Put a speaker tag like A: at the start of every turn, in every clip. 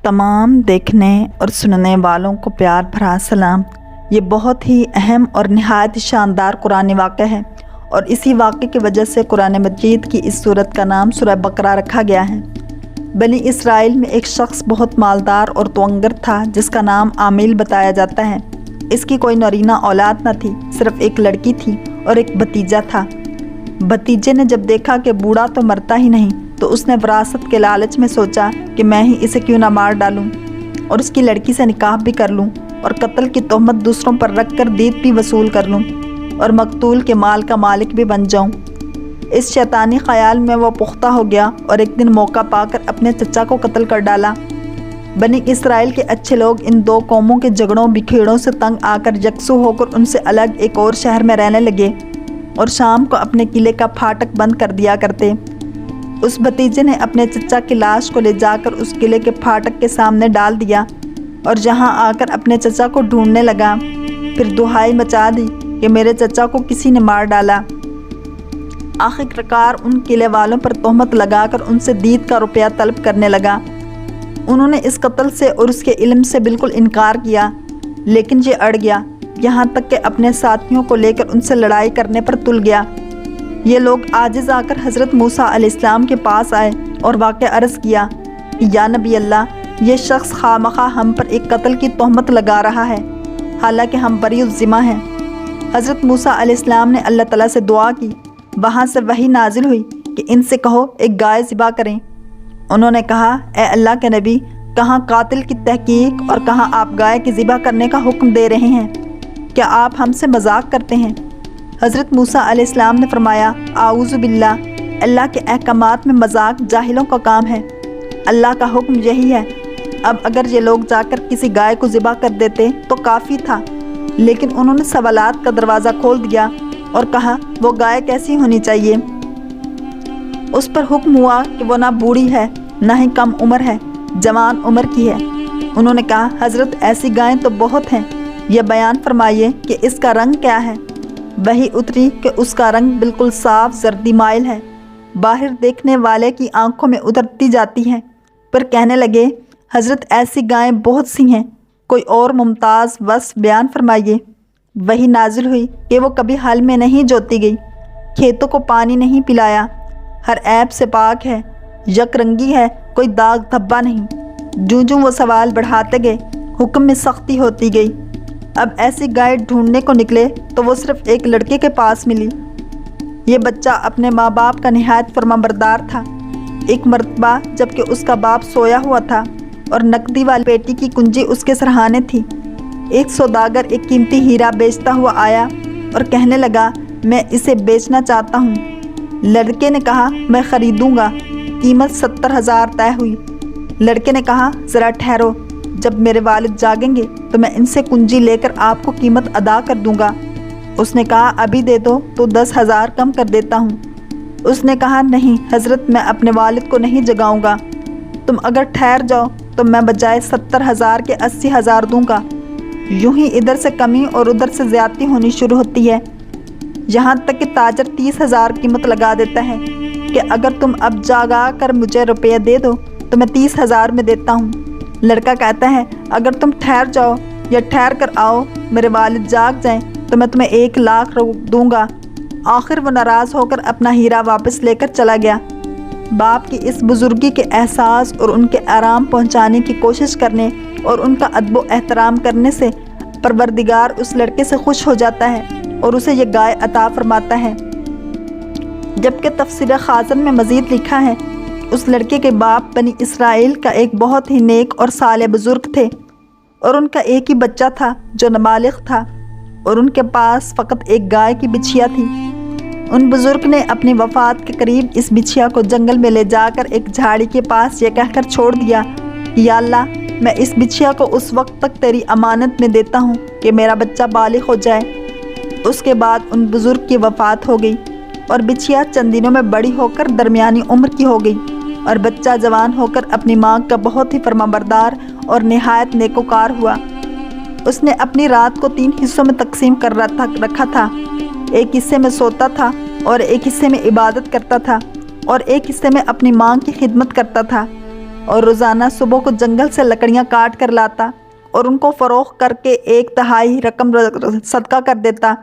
A: تمام دیکھنے اور سننے والوں کو پیار بھرا سلام۔ یہ بہت ہی اہم اور نہایت شاندار قرآنی واقعہ ہے، اور اسی واقعے کی وجہ سے قرآن مجید کی اس سورت کا نام سورہ بقرہ رکھا گیا ہے۔ بنی اسرائیل میں ایک شخص بہت مالدار اور توانگر تھا جس کا نام عامل بتایا جاتا ہے۔ اس کی کوئی نرینہ اولاد نہ تھی، صرف ایک لڑکی تھی اور ایک بھتیجا تھا۔ بھتیجے نے جب دیکھا کہ بوڑھا تو مرتا ہی نہیں، تو اس نے وراثت کے لالچ میں سوچا کہ میں ہی اسے کیوں نہ مار ڈالوں اور اس کی لڑکی سے نکاح بھی کر لوں اور قتل کی تہمت دوسروں پر رکھ کر دیت بھی وصول کر لوں اور مقتول کے مال کا مالک بھی بن جاؤں۔ اس شیطانی خیال میں وہ پختہ ہو گیا اور ایک دن موقع پا کر اپنے چچا کو قتل کر ڈالا۔ بنی اسرائیل کے اچھے لوگ ان دو قوموں کے جھگڑوں بکھیڑوں سے تنگ آ کر یکسو ہو کر ان سے الگ ایک اور شہر میں رہنے لگے اور شام کو اپنے قلعے کا پھاٹک بند کر دیا کرتے۔ اس بھتیجے نے اپنے چچا کی لاش کو لے جا کر اس قلعے کے پھاٹک کے سامنے ڈال دیا اور جہاں آ کر اپنے چچا کو ڈھونڈنے لگا، پھر دہائی مچا دی کہ میرے چچا کو کسی نے مار ڈالا۔ آخر کار ان قلعے والوں پر تہمت لگا کر ان سے دیت کا روپیہ طلب کرنے لگا۔ انہوں نے اس قتل سے اور اس کے علم سے بالکل انکار کیا، لیکن یہ اڑ گیا، یہاں تک کہ اپنے ساتھیوں کو لے کر ان سے لڑائی کرنے پر تل گیا۔ یہ لوگ عاجز آ کر حضرت موسیٰ علیہ السلام کے پاس آئے اور واقعہ عرض کیا کہ یا نبی اللہ، یہ شخص خواہ ہم پر ایک قتل کی تہمت لگا رہا ہے، حالانکہ ہم بری الذمہ ہیں۔ حضرت موسیٰ علیہ السلام نے اللہ تعالیٰ سے دعا کی، وہاں سے وحی نازل ہوئی کہ ان سے کہو ایک گائے ذبح کریں۔ انہوں نے کہا، اے اللہ کے نبی، کہاں قاتل کی تحقیق اور کہاں آپ گائے کی ذبح کرنے کا حکم دے رہے ہیں؟ کیا آپ ہم سے مذاق کرتے ہیں؟ حضرت موسیٰ علیہ السلام نے فرمایا، اعوذ باللہ، اللہ کے احکامات میں مذاق جاہلوں کا کام ہے، اللہ کا حکم یہی ہے۔ اب اگر یہ لوگ جا کر کسی گائے کو ذبح کر دیتے تو کافی تھا، لیکن انہوں نے سوالات کا دروازہ کھول دیا اور کہا وہ گائے کیسی ہونی چاہیے۔ اس پر حکم ہوا کہ وہ نہ بوڑھی ہے نہ ہی کم عمر ہے، جوان عمر کی ہے۔ انہوں نے کہا، حضرت ایسی گائیں تو بہت ہیں، یہ بیان فرمائیے کہ اس کا رنگ کیا ہے؟ وہی اتری کہ اس کا رنگ بالکل صاف زردی مائل ہے، باہر دیکھنے والے کی آنکھوں میں اترتی جاتی ہے۔ پھر کہنے لگے، حضرت ایسی گائیں بہت سی ہیں، کوئی اور ممتاز وصف بیان فرمائیے۔ وہی نازل ہوئی کہ وہ کبھی حل میں نہیں جوتی گئی، کھیتوں کو پانی نہیں پلایا، ہر عیب سے پاک ہے، یک رنگی ہے، کوئی داغ دھبا نہیں۔ جوں وہ سوال بڑھاتے گئے، حکم میں سختی ہوتی گئی۔ اب ایسی گائے ڈھونڈنے کو نکلے تو وہ صرف ایک لڑکے کے پاس ملی۔ یہ بچہ اپنے ماں باپ کا نہایت فرمانبردار تھا۔ ایک مرتبہ جب کہ اس کا باپ سویا ہوا تھا اور نقدی والی پیٹی کی کنجی اس کے سرہانے تھی، ایک سوداگر ایک قیمتی ہیرا بیچتا ہوا آیا اور کہنے لگا، میں اسے بیچنا چاہتا ہوں۔ لڑکے نے کہا، میں خریدوں گا۔ قیمت 70,000 طے ہوئی۔ لڑکے نے کہا، ذرا ٹھہرو، جب میرے والد جاگیں گے تو میں ان سے کنجی لے کر آپ کو قیمت ادا کر دوں گا۔ اس نے کہا، ابھی دے دو تو 10,000 کم کر دیتا ہوں۔ اس نے کہا، نہیں حضرت، میں اپنے والد کو نہیں جگاؤں گا، تم اگر ٹھہر جاؤ تو میں بجائے 70,000 کے 80,000 دوں گا۔ یوں ہی ادھر سے کمی اور ادھر سے زیادتی ہونی شروع ہوتی ہے، یہاں تک کہ تاجر 30,000 قیمت لگا دیتا ہے کہ اگر تم اب جاگا کر مجھے روپیہ دے دو تو میں 30,000 میں دیتا ہوں۔ لڑکا کہتا ہے، اگر تم ٹھہر جاؤ یا ٹھہر کر آؤ، میرے والد جاگ جائیں تو میں تمہیں 1,00,000 دوں گا۔ آخر وہ ناراض ہو کر اپنا ہیرا واپس لے کر چلا گیا۔ باپ کی اس بزرگی کے احساس اور ان کے آرام پہنچانے کی کوشش کرنے اور ان کا ادب و احترام کرنے سے پروردگار اس لڑکے سے خوش ہو جاتا ہے اور اسے یہ گائے عطا فرماتا ہے۔ جبکہ تفسیر خازن میں مزید لکھا ہے، اس لڑکے کے باپ بنی اسرائیل کا ایک بہت ہی نیک اور صالح بزرگ تھے، اور ان کا ایک ہی بچہ تھا جو نابالغ تھا، اور ان کے پاس فقط ایک گائے کی بچھیا تھی۔ ان بزرگ نے اپنی وفات کے قریب اس بچھیا کو جنگل میں لے جا کر ایک جھاڑی کے پاس یہ کہہ کر چھوڑ دیا کہ یا اللہ، میں اس بچھیا کو اس وقت تک تیری امانت میں دیتا ہوں کہ میرا بچہ بالغ ہو جائے۔ اس کے بعد ان بزرگ کی وفات ہو گئی اور بچھیا چند دنوں میں بڑی ہو کر درمیانی عمر کی ہو گئی، اور بچہ جوان ہو کر اپنی ماں کا بہت ہی فرمانبردار اور نہایت نیکوکار ہوا۔ اس نے اپنی رات کو 3 حصوں میں تقسیم کر رکھا تھا، ایک حصے میں سوتا تھا اور ایک حصے میں عبادت کرتا تھا اور ایک حصے میں اپنی ماں کی خدمت کرتا تھا۔ اور روزانہ صبح کو جنگل سے لکڑیاں کاٹ کر لاتا اور ان کو فروخت کر کے 1/3 رقم صدقہ کر دیتا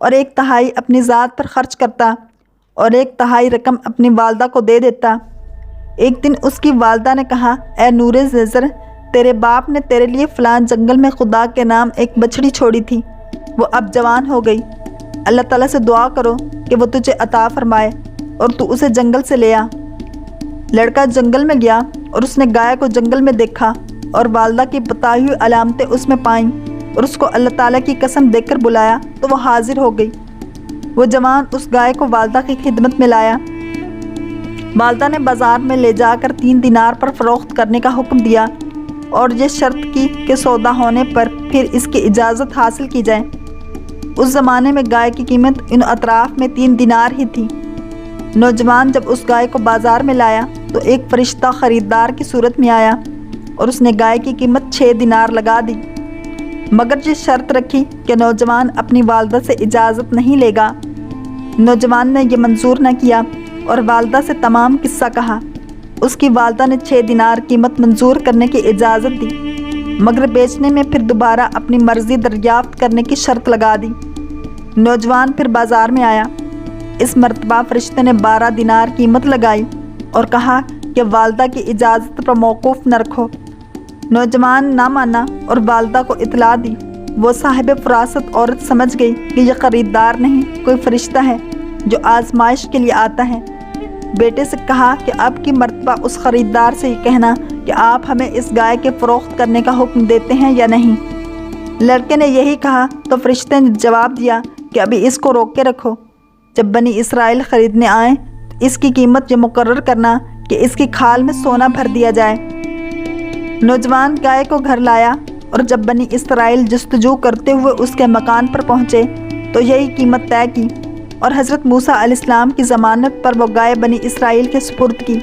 A: اور 1/3 اپنی ذات پر خرچ کرتا اور 1/3 رقم اپنی والدہ کو دے دیتا۔ ایک دن اس کی والدہ نے کہا، اے نور زر، تیرے باپ نے تیرے لیے فلاں جنگل میں خدا کے نام ایک بچڑی چھوڑی تھی، وہ اب جوان ہو گئی، اللہ تعالیٰ سے دعا کرو کہ وہ تجھے عطا فرمائے اور تو اسے جنگل سے لے آ۔ لڑکا جنگل میں گیا اور اس نے گائے کو جنگل میں دیکھا اور والدہ کی بتائی ہوئی علامتیں اس میں پائیں اور اس کو اللہ تعالیٰ کی قسم دے کر بلایا تو وہ حاضر ہو گئی۔ وہ جوان اس گائے کو والدہ کی خدمت میں لایا۔ والدہ نے بازار میں لے جا کر 3 دینار پر فروخت کرنے کا حکم دیا اور یہ شرط کی کہ سودا ہونے پر پھر اس کی اجازت حاصل کی جائے۔ اس زمانے میں گائے کی قیمت ان اطراف میں 3 دینار ہی تھی۔ نوجوان جب اس گائے کو بازار میں لایا تو ایک فرشتہ خریدار کی صورت میں آیا اور اس نے گائے کی قیمت 6 دینار لگا دی، مگر یہ شرط رکھی کہ نوجوان اپنی والدہ سے اجازت نہیں لے گا۔ نوجوان نے یہ منظور نہ کیا اور والدہ سے تمام قصہ کہا۔ اس کی والدہ نے 6 دینار قیمت منظور کرنے کی اجازت دی، مگر بیچنے میں پھر دوبارہ اپنی مرضی دریافت کرنے کی شرط لگا دی۔ نوجوان پھر بازار میں آیا۔ اس مرتبہ فرشتے نے 12 دینار قیمت لگائی اور کہا کہ والدہ کی اجازت پر موقوف نہ رکھو۔ نوجوان نہ مانا اور والدہ کو اطلاع دی۔ وہ صاحب فراست عورت سمجھ گئی کہ یہ خریدار نہیں، کوئی فرشتہ ہے جو آزمائش کے لیے آتا ہے۔ بیٹے سے کہا کہ اب کی مرتبہ اس خریدار سے یہ کہنا کہ آپ ہمیں اس گائے کے فروخت کرنے کا حکم دیتے ہیں یا نہیں۔ لڑکے نے یہی کہا تو فرشتے نے جواب دیا کہ ابھی اس کو روک کے رکھو، جب بنی اسرائیل خریدنے آئیں تو اس کی قیمت یہ مقرر کرنا کہ اس کی کھال میں سونا بھر دیا جائے۔ نوجوان گائے کو گھر لایا اور جب بنی اسرائیل جستجو کرتے ہوئے اس کے مکان پر پہنچے تو یہی قیمت طے کی اور حضرت موسیٰ علیہ السلام کی ضمانت پر وہ گائے بنی اسرائیل کے سپرد کی۔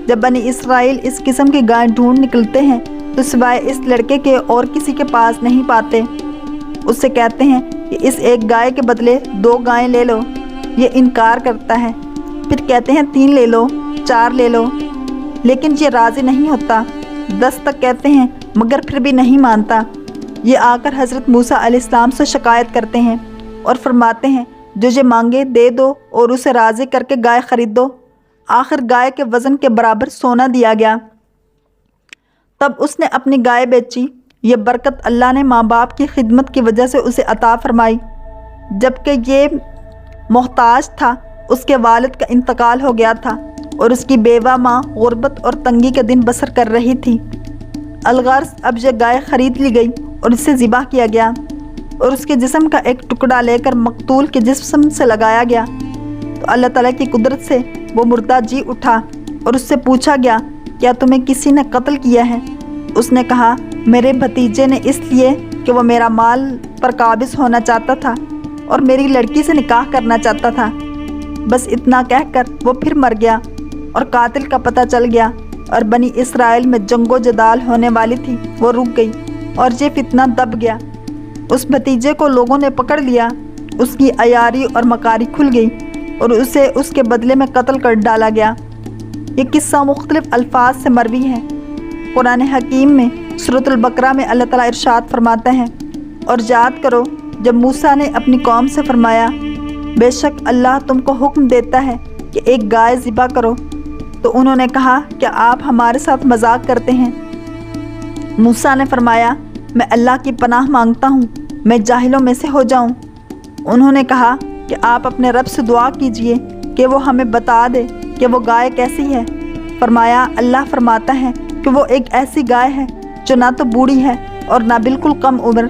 A: جب بنی اسرائیل اس قسم کی گائے ڈھونڈ نکلتے ہیں تو سوائے اس لڑکے کے اور کسی کے پاس نہیں پاتے۔ اس سے کہتے ہیں کہ اس ایک گائے کے بدلے 2 گائیں لے لو، یہ انکار کرتا ہے۔ پھر کہتے ہیں 3 لے لو، 4 لے لو، لیکن یہ راضی نہیں ہوتا۔ 10 تک کہتے ہیں مگر پھر بھی نہیں مانتا۔ یہ آ کر حضرت موسیٰ علیہ السلام سے شکایت کرتے ہیں اور فرماتے ہیں جو یہ مانگے دے دو اور اسے راضی کر کے گائے خرید دو۔ آخر گائے کے وزن کے برابر سونا دیا گیا۔ تب اس نے اپنی گائے بیچی۔ یہ برکت اللہ نے ماں باپ کی خدمت کی وجہ سے اسے عطا فرمائی۔ جبکہ یہ محتاج تھا، اس کے والد کا انتقال ہو گیا تھا اور اس کی بیوہ ماں غربت اور تنگی کے دن بسر کر رہی تھی۔ الغرض اب یہ گائے خرید لی گئی اور اسے ذبح کیا گیا اور اس کے جسم کا ایک ٹکڑا لے کر مقتول کے جسم سے لگایا گیا تو اللہ تعالیٰ کی قدرت سے وہ مردہ جی اٹھا اور اس سے پوچھا گیا کیا تمہیں کسی نے قتل کیا ہے؟ اس نے کہا میرے بھتیجے نے، اس لیے کہ وہ میرا مال پر قابض ہونا چاہتا تھا اور میری لڑکی سے نکاح کرنا چاہتا تھا۔ بس اتنا کہہ کر وہ پھر مر گیا اور قاتل کا پتہ چل گیا اور بنی اسرائیل میں جنگ و جدال ہونے والی تھی وہ رک گئی اور یہ فتنہ دب گیا۔ اس بھتیجے کو لوگوں نے پکڑ لیا، اس کی عیاری اور مکاری کھل گئی اور اسے اس کے بدلے میں قتل کر ڈالا گیا۔ یہ قصہ مختلف الفاظ سے مروی ہے۔ قرآن حکیم میں سورۃ البقرہ میں اللہ تعالیٰ ارشاد فرماتا ہے، اور یاد کرو جب موسیٰ نے اپنی قوم سے فرمایا بے شک اللہ تم کو حکم دیتا ہے کہ ایک گائے ذبح کرو، تو انہوں نے کہا کہ آپ ہمارے ساتھ مذاق کرتے ہیں۔ موسیٰ نے فرمایا میں اللہ کی پناہ مانگتا ہوں میں جاہلوں میں سے ہو جاؤں۔ انہوں نے کہا کہ آپ اپنے رب سے دعا کیجئے کہ وہ ہمیں بتا دے کہ وہ گائے کیسی ہے۔ فرمایا اللہ فرماتا ہے کہ وہ ایک ایسی گائے ہے جو نہ تو بوڑھی ہے اور نہ بالکل کم عمر،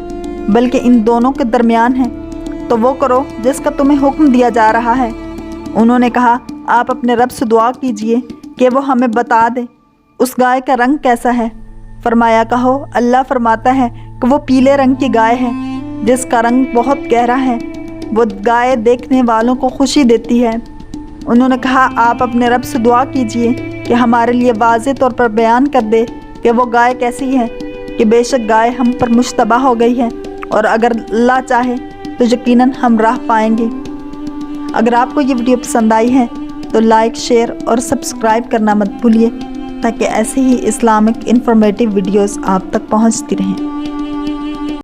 A: بلکہ ان دونوں کے درمیان ہے، تو وہ کرو جس کا تمہیں حکم دیا جا رہا ہے۔ انہوں نے کہا آپ اپنے رب سے دعا کیجئے کہ وہ ہمیں بتا دے اس گائے کا رنگ کیسا ہے۔ فرمایا کہو اللہ فرماتا ہے کہ وہ پیلے رنگ کی گائے ہے جس کا رنگ بہت گہرا ہے، وہ گائے دیکھنے والوں کو خوشی دیتی ہے۔ انہوں نے کہا آپ اپنے رب سے دعا کیجئے کہ ہمارے لیے واضح طور پر بیان کر دے کہ وہ گائے کیسی ہے، کہ بے شک گائے ہم پر مشتبہ ہو گئی ہے اور اگر اللہ چاہے تو یقیناً ہم راہ پائیں گے۔ اگر آپ کو یہ ویڈیو پسند آئی ہے تو لائک، شیئر اور سبسکرائب کرنا مت بھولیے۔ تاکہ ایسے ہی اسلامک انفارمیٹیو ویڈیوز آپ تک پہنچتی رہیں۔